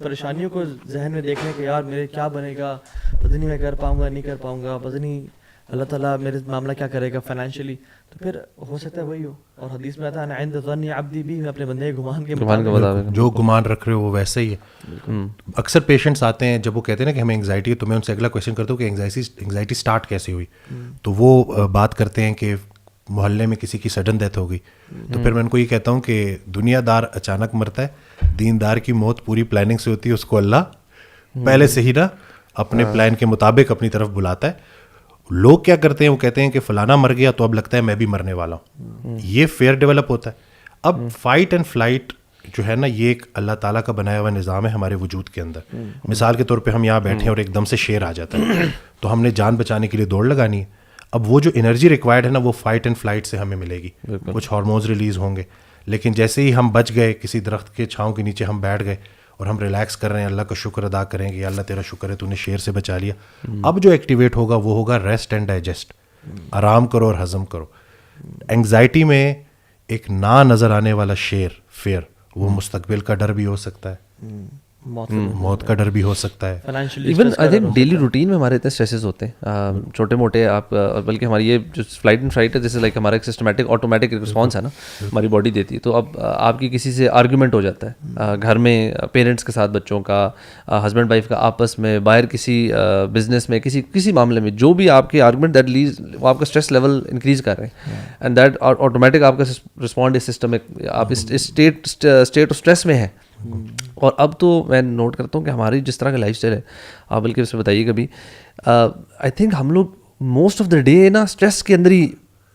پریشانیوں کو ذہن میں دیکھنے کہ یار میرے کیا بنے گا, پتہ نہیں میں کر پاؤں گا نہیں کر پاؤں گا, پتہ نہیں اللہ تعالیٰ میرے معاملہ کیا کرے گا فائنینشلی, تو پھر ہو سکتا ہے وہی ہو. اور حدیث میں آتا ہے عند ظن عبدی بھی, میں اپنے بندے کے گمان کے مطابق جو گمان رکھ رہے ہو وہ ویسے ہی ہے. اکثر پیشنٹس آتے ہیں جب وہ کہتے ہیں نا کہ ہمیں انگزائٹی ہے, تو میں ان سے اگلا کویشچن کرتا ہوں کہ انگزائٹی اسٹارٹ کیسے ہوئی, تو وہ بات کرتے ہیں کہ محلے میں کسی کی سڈن ڈیتھ ہو گئی. تو پھر میں ان کو یہ کہتا ہوں کہ دنیا دار اچانک مرتا ہے, دیندار کی موت پوری پلاننگ سے ہوتی ہے, اس کو اللہ پہلے سے ہی نا اپنے پلان کے مطابق اپنی طرف بلاتا ہے. لوگ کیا کرتے ہیں, وہ کہتے ہیں کہ فلانا مر گیا تو اب لگتا ہے میں بھی مرنے والا ہوں. یہ فیئر ڈیولپ ہوتا ہے. اب فائٹ اینڈ فلائٹ جو ہے نا, یہ ایک اللہ تعالیٰ کا بنایا ہوا نظام ہے ہمارے وجود کے اندر. مثال کے طور پہ ہم یہاں بیٹھے ہیں اور ایک دم سے شیر آ جاتا ہے, تو ہم نے جان بچانے کے لیے دوڑ لگانی ہے. اب وہ جو انرجی ریکوائرڈ ہے نا, وہ فائٹ اینڈ فلائٹ سے ہمیں ملے گی. کچھ ہارمونز ریلیز ہوں گے, لیکن جیسے ہی ہم بچ گئے, کسی درخت کے چھاؤں کے نیچے ہم بیٹھ گئے اور ہم ریلیکس کر رہے ہیں, اللہ کا شکر ادا کریں کہ اللہ تیرا شکر ہے تو نے شیر سے بچا لیا. اب جو ایکٹیویٹ ہوگا وہ ہوگا ریسٹ اینڈ ڈائجسٹ, آرام کرو اور ہضم کرو. انگزائٹی میں ایک نہ نظر آنے والا شیر فیئر, وہ مستقبل کا ڈر بھی ہو سکتا ہے, موت کا ڈر بھی ہو سکتا ہے. Even I think daily routine میں ہمارے اتنے اسٹریسز ہوتے ہیں چھوٹے موٹے, آپ بلکہ ہماری یہ جو فلائٹ اینڈ فلائٹ ہے, جیسے لائک ہمارا ایک سسٹمیٹک آٹومیٹک رسپانس ہے نا ہماری باڈی دیتی ہے. تو اب آپ کی کسی سے آرگیومنٹ ہو جاتا ہے گھر میں, پیرنٹس کے ساتھ بچوں کا, ہسبینڈ وائف کا آپس میں, باہر کسی بزنس میں, کسی معاملے میں, جو بھی آپ کی آرگومنٹ دیٹ لیز وہ آپ کا اسٹریس لیول انکریز کر رہے ہیں, اینڈ دیٹ آٹومیٹک آپ کا رسپونڈ سسٹم, آپ اسٹیٹ آف اسٹریس میں ہیں. اور اب تو میں نوٹ کرتا ہوں کہ ہماری جس طرح کا لائف اسٹائل ہے, آپ بلکہ اس میں بتائیے کبھی, آئی تھنک ہم لوگ موسٹ آف دا ڈے نا اسٹریس کے اندر ہی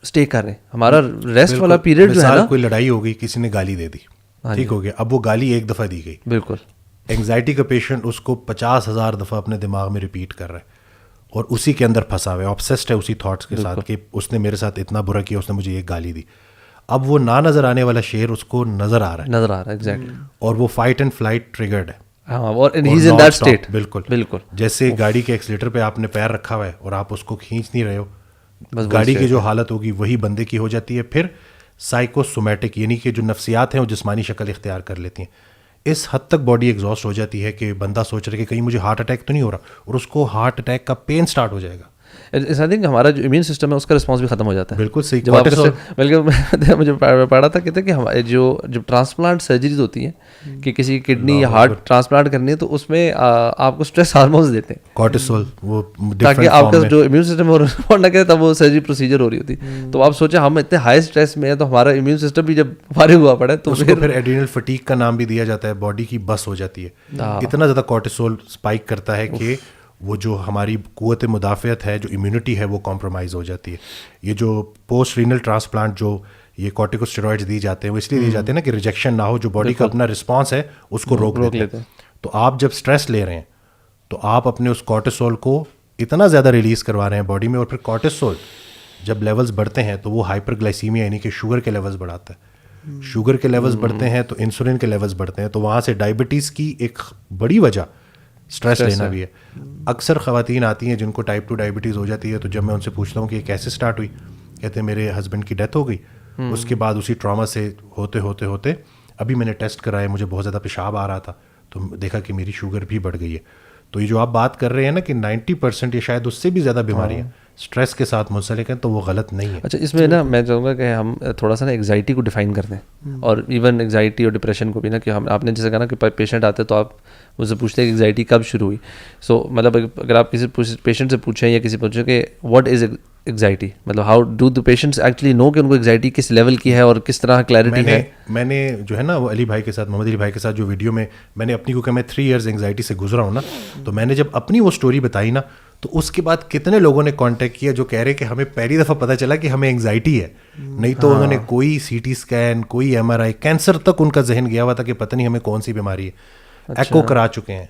اسٹے کر رہے ہیں. ہمارا ریسٹ والا پیریڈ جو ہے نا, کوئی لڑائی ہو گئی, کسی نے گالی دے دی, ٹھیک ہو گیا, اب وہ گالی ایک دفعہ دی گئی, بالکل انگزائٹی کا پیشنٹ اس کو 50,000 دفعہ اپنے دماغ میں ریپیٹ کر رہا ہے اور اسی کے اندر پھنسا ہوا ہے, آبسیسڈ ہے اسی تھاٹس کے ساتھ کہ اس نے میرے ساتھ اتنا برا کیا, اس نے مجھے یہ گالی دی. اب وہ نہ نظر آنے والا شیر اس کو نظر آ رہا ہے ایگزیکٹلی, اور وہ فائٹ اینڈ فلائٹ ٹریگرڈ ہے. بالکل جیسے گاڑی کے ایکسیلیٹر پہ آپ نے پیر رکھا ہوا ہے اور آپ اس کو کھینچ نہیں رہے ہو, گاڑی کی جو حالت ہوگی وہی بندے کی ہو جاتی ہے. پھر سائیکو سومیٹک, یعنی کہ جو نفسیات ہیں وہ جسمانی شکل اختیار کر لیتی ہیں. اس حد تک باڈی ایگزاسٹ ہو جاتی ہے کہ بندہ سوچ رہا ہے کہ کہیں مجھے ہارٹ اٹیک تو نہیں ہو رہا, اور اس کو ہارٹ اٹیک کا پین سٹارٹ ہو جائے گا. آئی تھنک ہمارا جو امیون سسٹم ہے اس کا رسپانس بھی ختم ہو جاتا ہے. بالکل صحیح. بلکہ مجھے پڑھا تھا کہتے ہیں کہ جو ٹرانسپلانٹ سرجریز ہوتی ہیں کہ کسی کڈنی یا ہارٹ ٹرانسپلانٹ کرنی ہے, تو اس میں آپ کو اسٹریس ہارمونز دیتے ہیں, کورٹیسول, وہ تاکہ آپ کا جو امیون سسٹم ہے رسپونڈ نہ کرے, تب وہ سرجری پروسیجر ہو رہی ہوتی. تو آپ سوچیں ہم اتنے ہائی اسٹریس میں ہیں, تو ہمارا امیون سسٹم بھی جب فارغ ہوا پڑا ہے تو پھر ایڈرینل فٹیگ کا نام بھی دیا جاتا ہے, باڈی کی بس ہو جاتی ہے. اتنا زیادہ کورٹیسول اسپائک کرتا ہے کہ وہ جو ہماری قوت مدافعت ہے, جو امیونٹی ہے, وہ کمپرومائز ہو جاتی ہے. یہ جو پوسٹ رینل ٹرانسپلانٹ جو یہ کورٹیکوسٹیرائڈز دی جاتے ہیں, وہ اس لیے دی جاتے ہیں نا کہ ریجیکشن نہ ہو, جو باڈی کا اپنا رسپانس ہے اس کو روک لیتے ہیں. تو آپ جب اسٹریس لے رہے ہیں تو آپ اپنے اس کورٹیسول کو اتنا زیادہ ریلیز کروا رہے ہیں باڈی میں, اور پھر کورٹیسول جب لیولز بڑھتے ہیں تو وہ ہائپر گلائسیمیا یعنی کہ شوگر کے لیولز بڑھاتا ہے. شوگر کے لیولز بڑھتے ہیں تو انسولین کے لیولز بڑھتے ہیں, تو وہاں سے ڈائبٹیز کی ایک بڑی وجہ اسٹریس لینا بھی ہے. اکثر خواتین آتی ہیں جن کو ٹائپ 2 ڈائبٹیز ہو جاتی ہے, تو جب میں ان سے پوچھتا ہوں کہ یہ کیسے اسٹارٹ ہوئی, کہتے ہیں میرے ہسبینڈ کی ڈیتھ ہو گئی, اس کے بعد اسی ٹراما سے ہوتے ابھی میں نے ٹیسٹ کرایا, مجھے بہت زیادہ پیشاب آ رہا تھا, تو دیکھا کہ میری شوگر بھی بڑھ گئی ہے. تو یہ جو آپ بات کر رہے ہیں نا کہ 90% یا شاید اس سے بھی زیادہ بیماریاں اسٹریس کے ساتھ منسلک ہیں, تو وہ غلط نہیں ہے. اچھا, اس میں نا میں چاہوں گا کہ ہم تھوڑا سا نا انگزائٹی کو ڈیفائن کر دیں, اور ایون انگزائٹی اور ڈپریشن کو بھی نا, کہ آپ نے جیسے کہا نا کہ پیشنٹ آتے تو آپ مجھ سے پوچھتے ہیں کہ انگزائٹی کب شروع ہوئی. سو مطلب اگر آپ کسی پیشنٹ سے پوچھیں یا کسی پوچھیں کہ واٹ از انگزائٹی, مطلب how do the patients actually know کہ ان کو انگزائٹی کس لیول کی ہے اور کس طرح کلیئرٹی ہے. میں نے جو ہے نا وہ علی بھائی کے ساتھ, محمد علی بھائی کے ساتھ جو ویڈیو میں نے اپنی, کیونکہ میں 3 ایئرز انگزائٹی سے گزرا ہوں نا, تو میں نے جب اپنی وہ اسٹوری بتائی نا, تو اس کے بعد کتنے لوگوں نے کانٹیکٹ کیا جو کہہ رہے کہ ہمیں پہلی دفعہ پتہ چلا کہ ہمیں انگزائٹی ہے, نہیں تو انہوں نے کوئی CT اسکین, کوئی MRI, کینسر تک ان کا ذہن گیا ہوا تھا کہ پتہ نہیں ہمیں کون سی بیماری ہے, ایکو کرا چکے ہیں,